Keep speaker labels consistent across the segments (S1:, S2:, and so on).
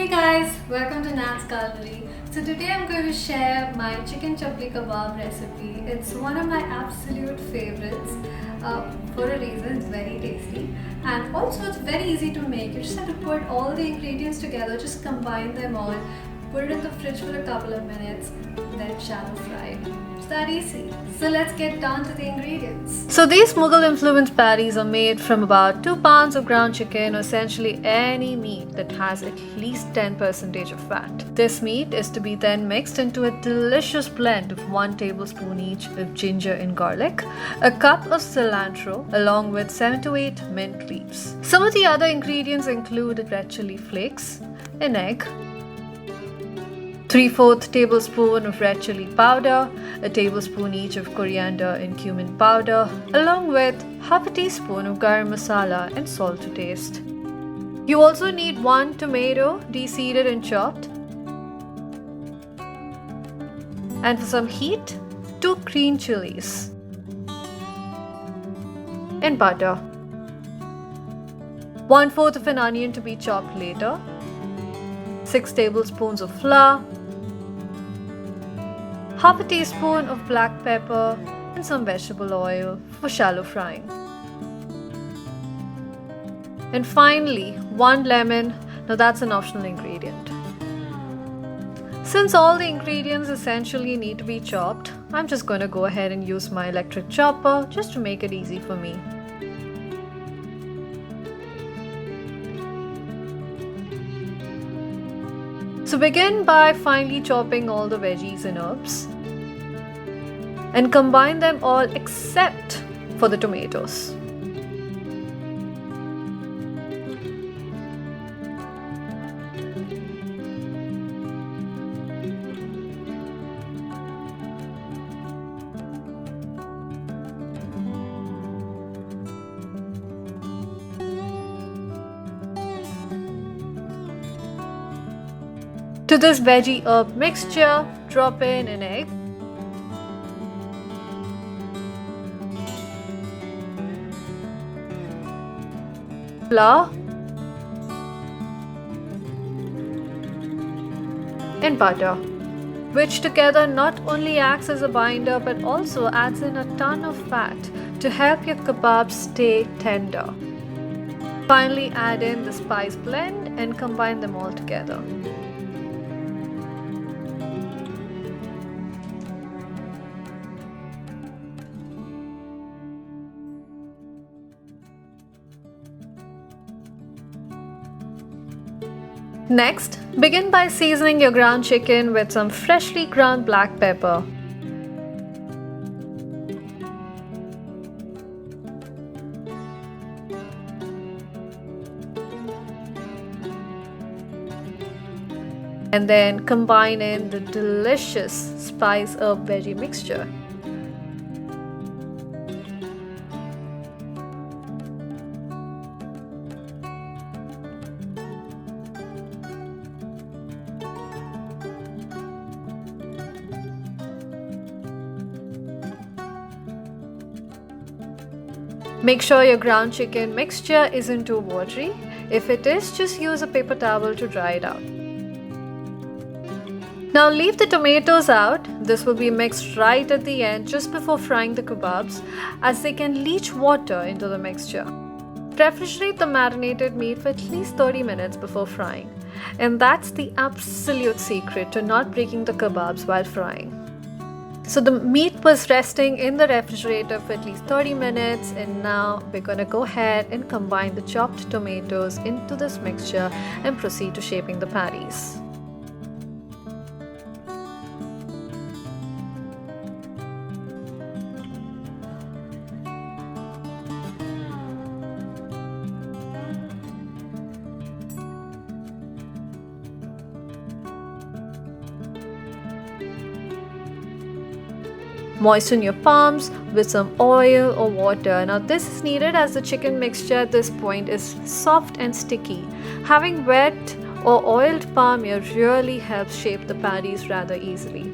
S1: Hey guys, welcome to Nat's Culinary. So today I'm going to share my chicken chapli kebab recipe. It's one of my absolute favorites for a reason. It's very tasty and also it's very easy to make. You just have to put all the ingredients together, just combine them all, put it in the fridge for a couple of minutes, then shallow fry. It's that easy. So let's get down to the ingredients. So these Mughal influenced patties are made from about 2 pounds of ground chicken, or essentially any meat that has at least 10% of fat. This meat is to be then mixed into a delicious blend of 1 tablespoon each of ginger and garlic, a cup of cilantro, along with 7 to 8 mint leaves. Some of the other ingredients include red chili flakes, an egg, 3/4 tablespoon of red chili powder, a tablespoon each of coriander and cumin powder, along with half a teaspoon of garam masala and salt to taste. You also need 1 tomato, de-seeded and chopped. And for some heat, 2 green chilies. And butter. 1/4 of an onion to be chopped later. 6 tablespoons of flour, half a teaspoon of black pepper, and some vegetable oil for shallow frying. And finally, 1 lemon. Now that's an optional ingredient. Since all the ingredients essentially need to be chopped, I'm just going to go ahead and use my electric chopper just to make it easy for me. So begin by finely chopping all the veggies and herbs and combine them all except for the tomatoes. To this veggie herb mixture, drop in an egg, flour, and butter, which together not only acts as a binder but also adds in a ton of fat to help your kebabs stay tender. Finally, add in the spice blend and combine them all together. Next, begin by seasoning your ground chicken with some freshly ground black pepper. And then combine in the delicious spice herb veggie mixture. Make sure your ground chicken mixture isn't too watery. If it is, just use a paper towel to dry it out. Now leave the tomatoes out. This will be mixed right at the end just before frying the kebabs, as they can leach water into the mixture. Refrigerate the marinated meat for at least 30 minutes before frying. And that's the absolute secret to not breaking the kebabs while frying. So the meat was resting in the refrigerator for at least 30 minutes, and now we're going to go ahead and combine the chopped tomatoes into this mixture and proceed to shaping the patties. Moisten your palms with some oil or water. Now this is needed as the chicken mixture at this point is soft and sticky. Having wet or oiled palm here really helps shape the patties rather easily.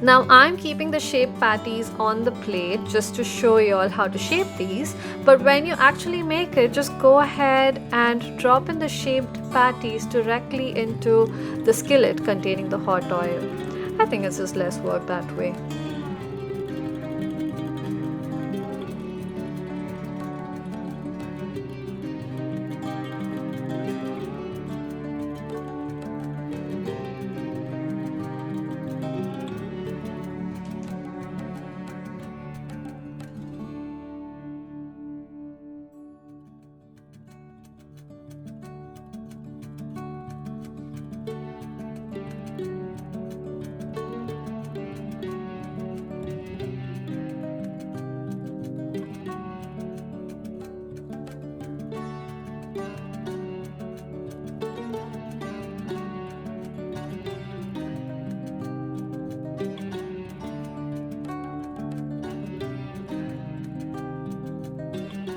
S1: Now I'm keeping the shaped patties on the plate just to show you all how to shape these, but when you actually make it, just go ahead and drop in the shaped patties directly into the skillet containing the hot oil. I think it's just less work that way.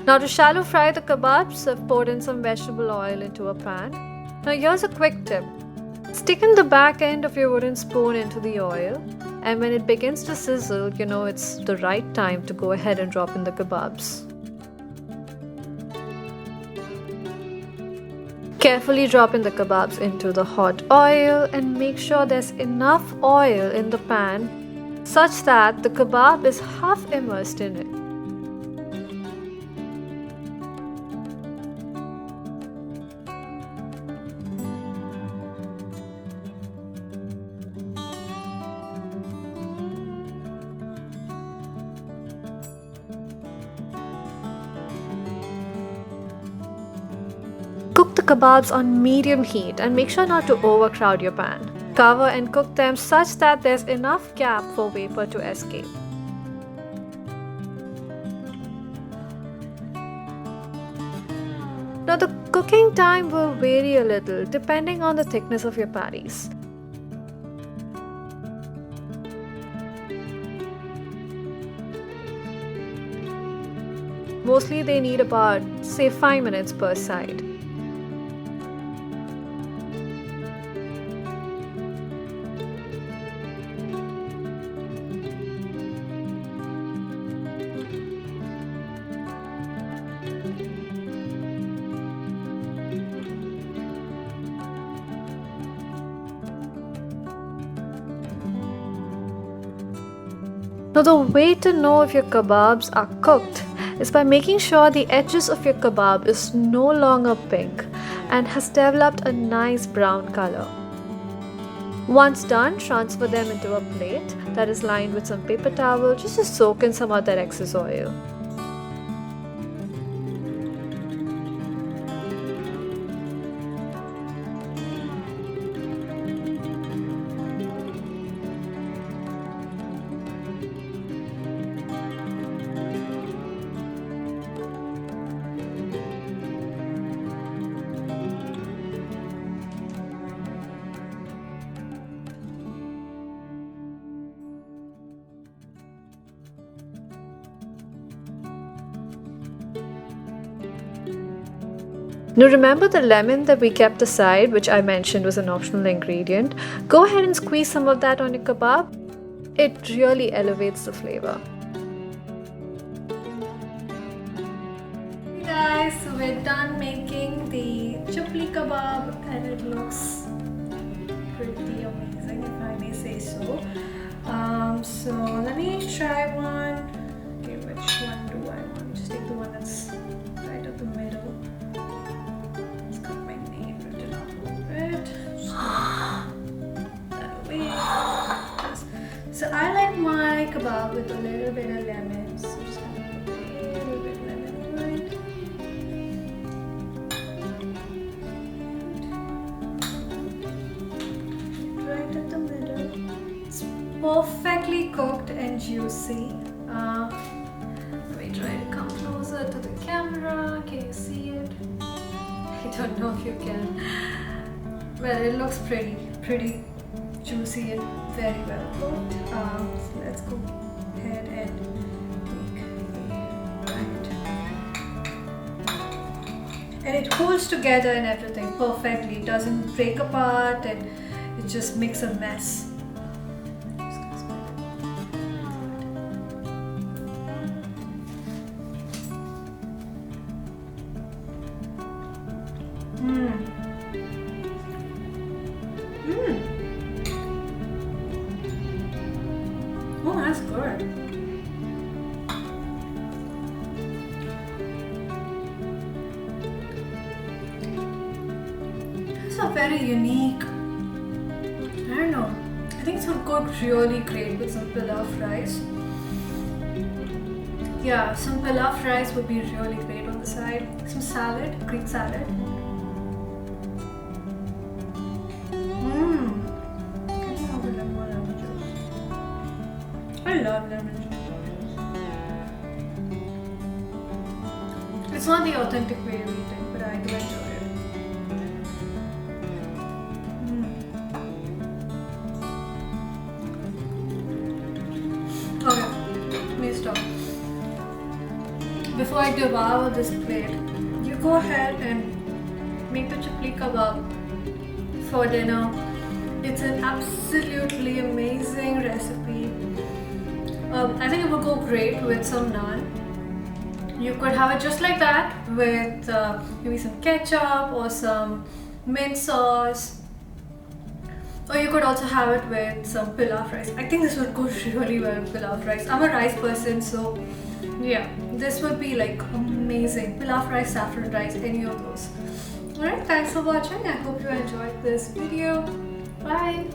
S1: Now to shallow fry the kebabs, I've poured in some vegetable oil into a pan. Now here's a quick tip. Stick in the back end of your wooden spoon into the oil, and when it begins to sizzle, you know it's the right time to go ahead and drop in the kebabs. Carefully drop in the kebabs into the hot oil and make sure there's enough oil in the pan such that the kebab is half immersed in it. Cook the kebabs on medium heat and make sure not to overcrowd your pan. Cover and cook them such that there's enough gap for vapor to escape. Now the cooking time will vary a little depending on the thickness of your patties. Mostly they need about, say, 5 minutes per side. Now the way to know if your kebabs are cooked is by making sure the edges of your kebab is no longer pink and has developed a nice brown color. Once done, transfer them into a plate that is lined with some paper towel just to soak in some of that excess oil. Now remember the lemon that we kept aside, which I mentioned was an optional ingredient. Go ahead and squeeze some of that on your kebab. It really elevates the flavor. Hey guys, so we're done making the chapli kebab and it looks pretty amazing, if I may say so. So let me try one. Okay, which one do I want? Just take the one that's right up the middle. So I like my kebab with a little bit of lemon. So just gonna put a little bit of lemon to it. Right at the middle. It's perfectly cooked and juicy. Let me try to come closer to the camera. Can you see it? I don't know if you can. Well, it looks pretty juicy and very well cooked. So let's go ahead and take and it holds together and everything perfectly. It doesn't break apart and it just makes a mess. I'm just gonna spread it very unique. I don't know. I think this would go really great with some pilaf rice. Yeah, some pilaf rice would be really great on the side. Some salad, Greek salad. Mmm. Can you have a lemon juice? I love lemon juice. It's not the authentic way of eating, but I do enjoy it. Okay, let me stop. Before I devour this plate, you go ahead and make the chapli kebab for dinner. It's an absolutely amazing recipe. I think it would go great with some naan. You could have it just like that with maybe some ketchup or some mint sauce. Or you could also have it with some pilaf rice. I think this would go really well with pilaf rice. I'm a rice person, so yeah, this would be like amazing. Pilaf rice, saffron rice, any of those. Alright, thanks for watching. I hope you enjoyed this video. Bye!